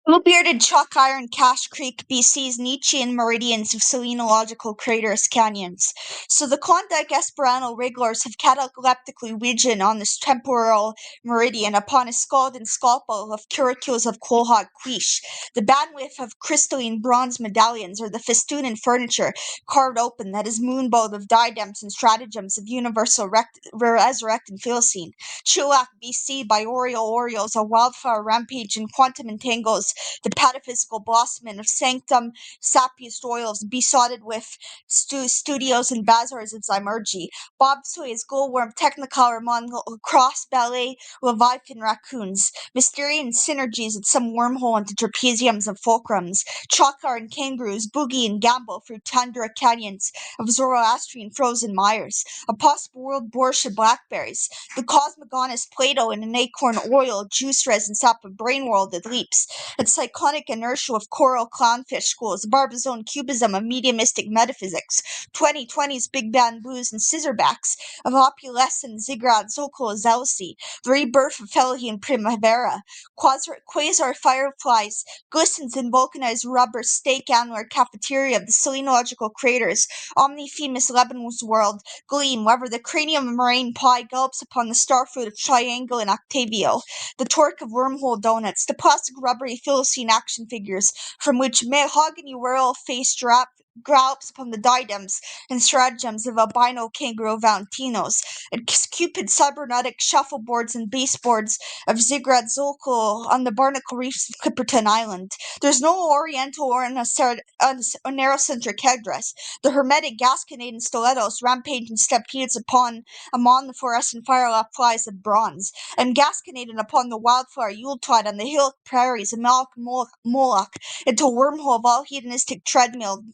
Blue-bearded chalk iron Cache Creek, BC's Nietzschean meridians of selenological craters canyons. So the Klondike Esperanto wrigglers have cataleptically risen on this temporal meridian upon a scald and scalpel of curricules of Quahog quiche, the bandwidth of crystalline bronze medallions, or the festoon in furniture carved open that is moonbow of diadems and stratagems of universal resurrected Philistine. Chilliwack, BC, by Orioles, a wildflower rampage in quantum entangles the pataphysical blossoming of sanctum sapiest oils, besotted with studios and bazaars of Zymergy, bobsleighs, glowworm, technicolor, Mongol, cross ballet, leviathan raccoons, Mysterian synergies at some wormhole into trapeziums and fulcrums, chakar and kangaroos, boogie and gamble through tundra canyons of Zoroastrian frozen mires, a possible world borscht of blackberries, the cosmogonist Plato in an acorn oil, juice resin sap of brain world that leaps, and cyclonic inertia of coral clownfish schools, barbizone cubism of mediumistic metaphysics, 2020's big band blues and scissorbacks of opulescent ziggurat zocalo zealousy, the rebirth of Felihian primavera, quasar fireflies, glistens in vulcanized rubber steak annular cafeteria of the selenological craters, omnifamous Lebanon's world, gleam, wherever the cranium of moraine pie gallops upon the starfruit of triangle and octavio, the torque of wormhole donuts, the plastic rubbery Philistine action figures from which mahogany royal-faced gallops upon the diadems and stratagems of albino kangaroo Valentinos, and Cupid cybernetic shuffleboards and baseboards of Ziggurat Zolkul on the barnacle reefs of Clipperton Island. There's no oriental or narrow-centric headdress. The hermetic gasconade and stilettos rampage and stampedes among the fluorescent firelap flies of bronze, and gasconaded upon the wildflower Yuletide on the hillock prairies of Moloch into a wormhole of all hedonistic treadmills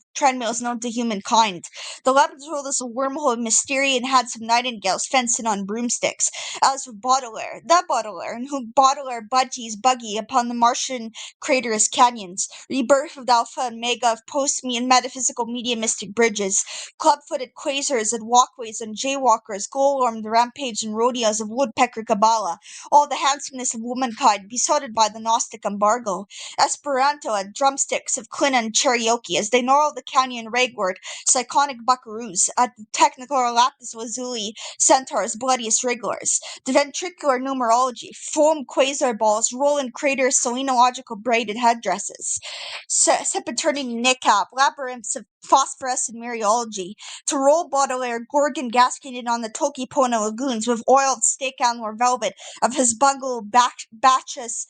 known to humankind. The Lebanon's world is a wormhole of mystery and had some nightingales fencing on broomsticks, as with Baudelaire, that Baudelaire, in whom Baudelaire budgies buggy upon the Martian craters canyons, rebirth of the alpha and omega of post-me metaphysical mediumistic bridges, club-footed quasars and walkways and jaywalkers, glowworm the rampage and rodeos of woodpecker Kabbalah, all the handsomeness of womankind besotted by the Gnostic embargo, Esperanto and drumsticks of Klin and karaoke as they gnarl the canyon ragward, cyclonic buckaroos, at the technicolor lapis lazuli centaurs, bloodiest wrigglers, the ventricular numerology, foam quasar balls, rolling craters, selenological braided headdresses, sempiternity niqab, labyrinths of phosphorescent Mariology, to roll Baudelaire, Gorgon gasketed on the Tokipona lagoons with oiled steak annular velvet of his bungalow Bacchus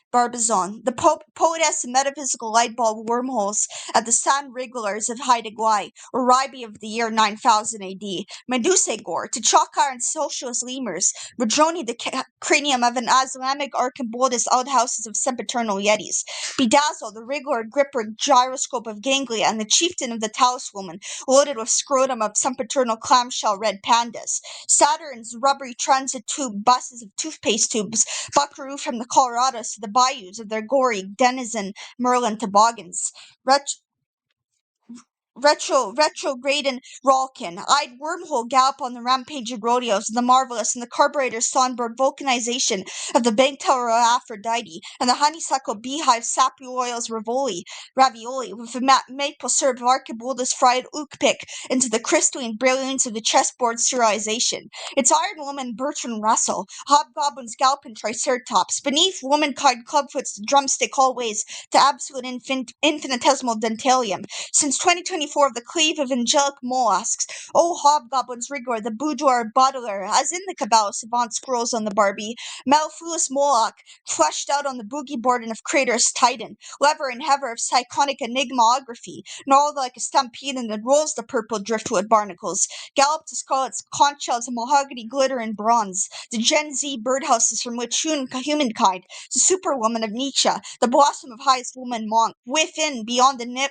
Barbizon, the poetess and metaphysical lightbulb wormholes at the San Wrigglers of Haida or Ryby of the year 9000 AD, Medusa Gore, to chalk iron socialist lemurs, Madroni the cranium of an Islamic archiboldus outhouses of sempiternal yetis, Bedazzle, the wriggler gripper gyroscope of ganglia, and the chieftain of the Taos woman, loaded with scrotum of sempiternal clamshell red pandas, Saturn's rubbery transit tube buses of toothpaste tubes, buckaroo from the Colorados to the bayous of their gory denizen Merlin toboggans, retrograde and Ralkin-eyed wormhole gallop on the rampaging rodeos of the marvelous and the carburetor songbird vulcanization of the bank tower of Aphrodite, and the honeysuckle beehive sappy oils ravioli, with the maple syrup of Archiboldus fried ookpik into the crystalline brilliance of the chessboard serialization. Its iron woman Bertrand Russell, hobgoblins galloping triceratops, beneath womankind clubfoots drumstick hallways to absolute infinitesimal dentalium, since 2024 of the cleave of angelic mollusks, hobgoblins rigor, the boudoir Baudelaire, as in the Kabbalah savant scrolls on the Barbie, mellifluous Moloch, fleshed out on the boogie board of Crater's Titan, lever and hever of cyclonic enigmaography, gnarled like a stampede that rolls the purple driftwood barnacles, gallop to scarlet's conch shells of mahogany glitter and bronze, the Gen Z birdhouses from which humankind, the superwoman of Nietzsche, the blossom of highest woman monk, within, beyond the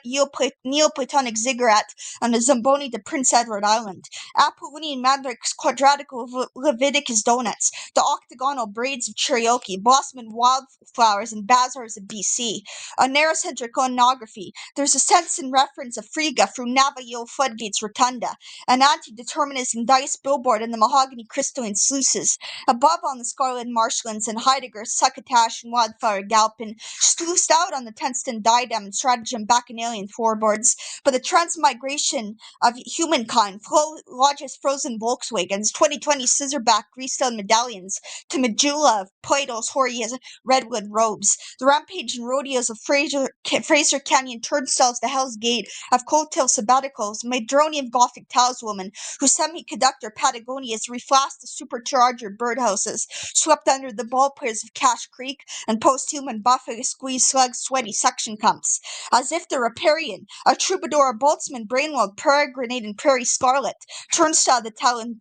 Neoplatonic ziggurat on the Zamboni to Prince Edward Island, Apollonian Mandrake's quadratical Leviticus donuts, the octagonal braids of Cherokee, blossoming wildflowers and bazaars of BC, a narrow-centric iconography. There's a sense and reference of Frigga through Navajo floodgates rotunda, an anti-determinism dice billboard in the mahogany crystalline sluices. Above on the scarlet marshlands and Heidegger's succotash and wildflower galloping, sluiced out on the tungsten diadem and stratagem bacchanalian floorboards. But the transmigration of humankind lodges frozen Volkswagens, 2020 scissorback grease-stone medallions to medulla of Plato's hoary redwood robes. The rampage and rodeos of Fraser Canyon turnstiles to Hell's Gate of coattail sabbaticals, Madronian Gothic taliswoman whose semiconductor Patagonias reflashed the supercharger birdhouses, swept under the ballplayers of Cache Creek and post-human buffet squeeze slugs sweaty suction cups. As if the riparian, a troubadour, a boltzmann, brainwog, peregrinating prairie scarlet, turnstile the talon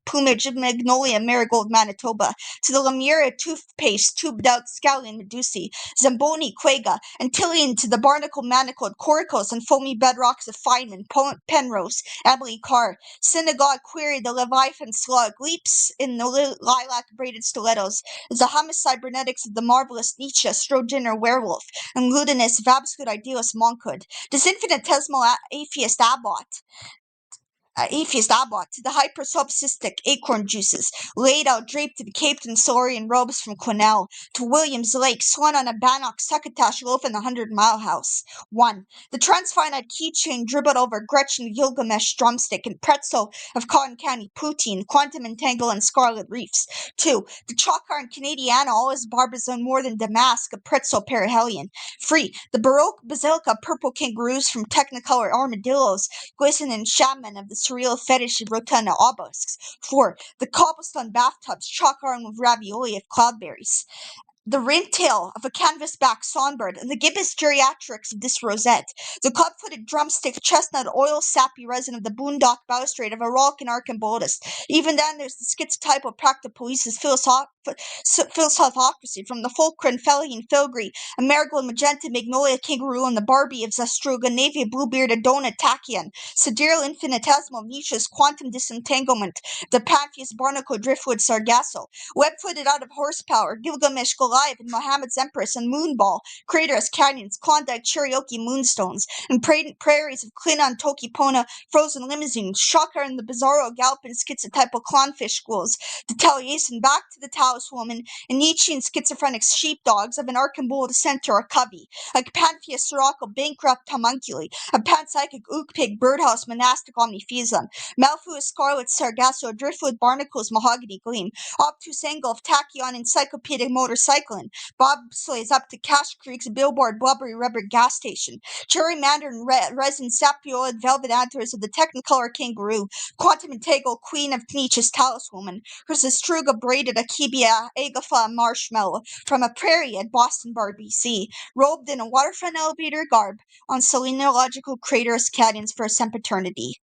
plumage of Magnolia, Marigold, Manitoba, to the Lemurian toothpaste, tubed out scallion medusae, Zamboni, Quagga, Antillean to the barnacle manacled coracles and foamy bedrocks of Feynman, Penrose, Emily Carr, synagogue query the Leviathan slug, leaps in the lilac braided stilettos, as the homicide cybernetics of the marvelous Nietzsche, Strohginer werewolf, and Ludinus of absolute idealist monkhood. This infinitesimal atheist abbot, to the hypersolipsistic acorn juices, laid out draped and caped in Saurian robes from Quesnel, to Williams Lake, slung on a bannock succotash loaf in the 100-Mile House. 1. The transfinite keychain dribbled over Gretchen Gilgamesh drumstick and pretzel of cotton candy poutine, quantum entangle and scarlet reefs. 2. The chalk iron Canadiana, all his barbizon more than damask, a pretzel perihelion. 3. The Baroque basilica purple kangaroos from Technicolor armadillos, glistening shaman of the surreal fetish of rotunda obelisks. 4. The cobblestone bathtubs, chalk iron with ravioli of cloudberries. The ringtail of a canvas-back songbird, and the gibbous geriatrics of this rosette. The club-footed drumstick, chestnut, oil-sappy resin of the boondock balustrade of a rollicking archambolist. Even then, there's the schizotypal practopoesis philosophocracy from the fulcrum, Felian filigree, a marigold magenta magnolia kangaroo, and the Barbie of Zastruga, navy blue-bearded donut tachyon, sidereal infinitesimal Nietzsche's quantum disentanglement, the Pantheist barnacle driftwood sargasso, web-footed out of horsepower, Gilgamesh Goliath and Mohammed's Empress and Moonball, craterous canyons, Klondike Cherokee moonstones, and prairies of Klingon Tokipona, frozen limousines, Shocker and the Bizarro galloping schizotypal clownfish schools, the Taliesin back to the taliswoman, and Nietzschean schizophrenic sheepdogs of an Archambault descent or a covey, like Pantheist Sirocco bankrupt homunculi, a panpsychic ook-pig birdhouse monastic omniphysium, Malthus scarlet sargasso, driftwood barnacles mahogany gleam, obtuse angle of tachyon encyclopedic motorcycling, bobsleighs up to Cache Creek's billboard blubbery rubber gas station, cherry mandarin resin sapioid velvet antlers of the Technicolor kangaroo, quantum integral queen of Nietzsche's taliswoman, her Zestruga braided akebia agafa marshmallow from a prairie at Boston Bar, BC, robed in a waterfront elevator garb on selenological craterous canyons for a sempiternity.